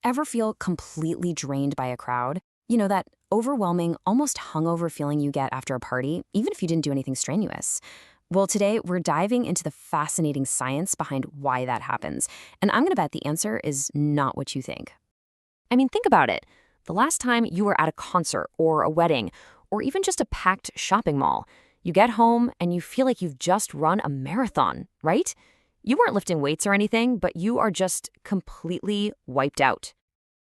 Ever feel completely drained by a crowd? You know, that overwhelming, almost hungover feeling you get after a party, even if you didn't do anything strenuous. Well, today we're diving into the fascinating science behind why that happens. And I'm going to bet the answer is not what you think. I mean, think about it. The last time you were at a concert or a wedding, or even just a packed shopping mall, you get home and you feel like you've just run a marathon, right? You weren't lifting weights or anything, but you are just completely wiped out.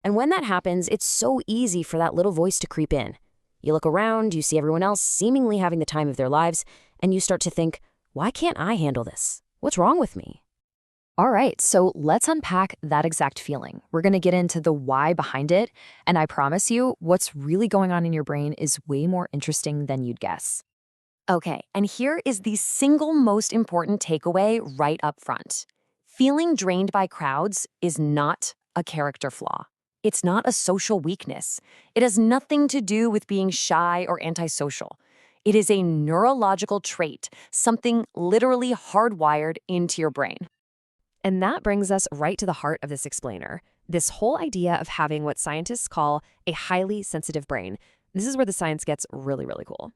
And when that happens, it's so easy for that little voice to creep in. You look around, you see everyone else seemingly having the time of their lives, and you start to think, why can't I handle this? What's wrong with me? All right, so let's unpack that exact feeling. We're going to get into the why behind it, and I promise you, what's really going on in your brain is way more interesting than you'd guess. Okay, and here is the single most important takeaway right up front. Feeling drained by crowds is not a character flaw. It's not a social weakness. It has nothing to do with being shy or antisocial. It is a neurological trait, something literally hardwired into your brain. And that brings us right to the heart of this explainer. This whole idea of having what scientists call a highly sensitive brain. This is where the science gets really, really cool.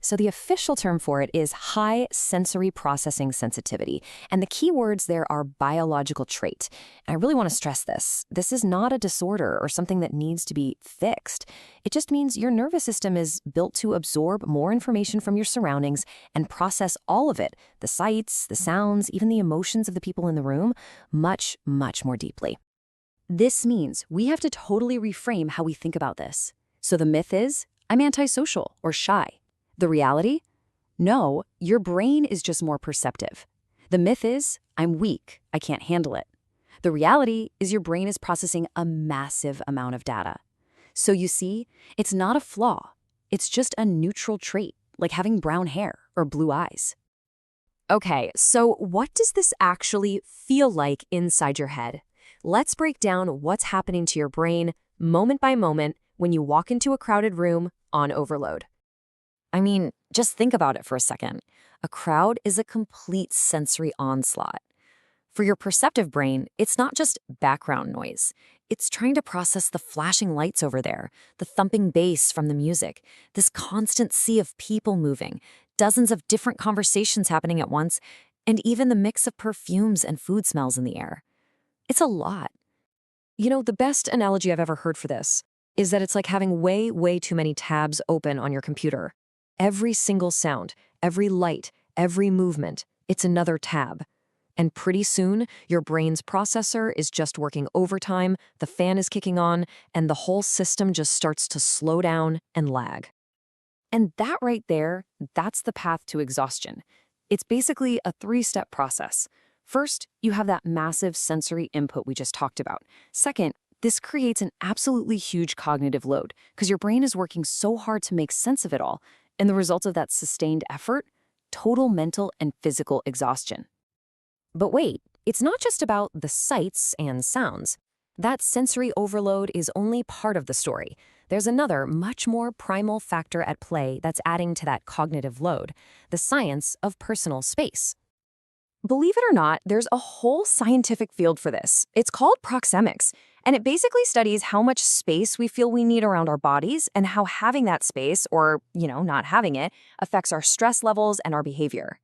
So the official term for it is high sensory processing sensitivity. And the key words there are biological trait. And I really want to stress this. This is not a disorder or something that needs to be fixed. It just means your nervous system is built to absorb more information from your surroundings and process all of it, the sights, the sounds, even the emotions of the people in the room, much, much more deeply. This means we have to totally reframe how we think about this. So the myth is, I'm antisocial or shy. The reality? No, your brain is just more perceptive. The myth is, I'm weak, I can't handle it. The reality is your brain is processing a massive amount of data. So you see, it's not a flaw. It's just a neutral trait, like having brown hair or blue eyes. Okay, so what does this actually feel like inside your head? Let's break down what's happening to your brain moment by moment when you walk into a crowded room on overload. I mean, just think about it for a second. A crowd is a complete sensory onslaught. For your perceptive brain, it's not just background noise. It's trying to process the flashing lights over there, the thumping bass from the music, this constant sea of people moving, dozens of different conversations happening at once, and even the mix of perfumes and food smells in the air. It's a lot. You know, the best analogy I've ever heard for this is that it's like having way, way too many tabs open on your computer. Every single sound, every light, every movement, it's another tab. And pretty soon, your brain's processor is just working overtime, the fan is kicking on, and the whole system just starts to slow down and lag. And that right there, that's the path to exhaustion. It's basically a three-step process. First, you have that massive sensory input we just talked about. Second, this creates an absolutely huge cognitive load because your brain is working so hard to make sense of it all. And the result of that sustained effort, total mental and physical exhaustion. But wait, it's not just about the sights and sounds. That sensory overload is only part of the story. There's another, much more primal factor at play that's adding to that cognitive load, the science of personal space. Believe it or not, there's a whole scientific field for this. It's called Proxemics, and it basically studies how much space we feel we need around our bodies and how having that space, or, not having it, affects our stress levels and our behavior.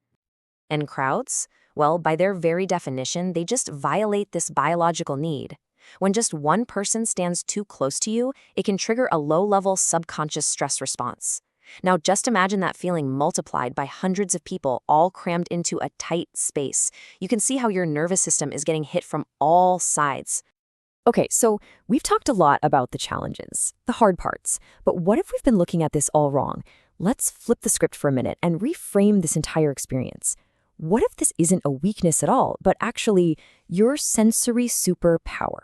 And crowds? Well, by their very definition, they just violate this biological need. When just one person stands too close to you, it can trigger a low-level subconscious stress response. Now, just imagine that feeling multiplied by hundreds of people all crammed into a tight space. You can see how your nervous system is getting hit from all sides. Okay, so we've talked a lot about the challenges, the hard parts, but what if we've been looking at this all wrong? Let's flip the script for a minute and reframe this entire experience. What if this isn't a weakness at all, but actually your sensory superpower?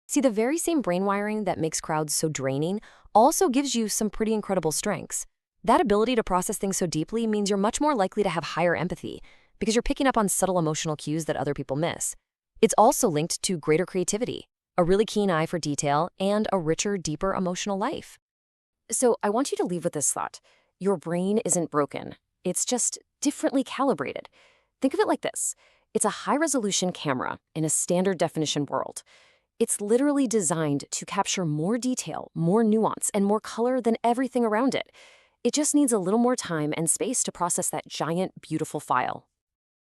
See, the very same brain wiring that makes crowds so draining also gives you some pretty incredible strengths. That ability to process things so deeply means you're much more likely to have higher empathy because you're picking up on subtle emotional cues that other people miss. It's also linked to greater creativity, a really keen eye for detail, and a richer, deeper emotional life. So I want you to leave with this thought. Your brain isn't broken. It's just differently calibrated. Think of it like this. It's a high-resolution camera in a standard definition world. It's literally designed to capture more detail, more nuance, and more color than everything around it. It just needs a little more time and space to process that giant, beautiful file.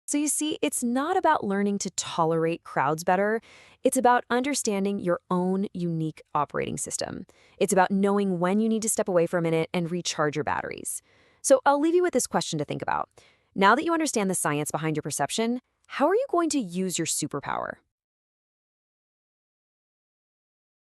So you see, it's not about learning to tolerate crowds better. It's about understanding your own unique operating system. It's about knowing when you need to step away for a minute and recharge your batteries. So I'll leave you with this question to think about. Now that you understand the science behind your perception, how are you going to use your superpower?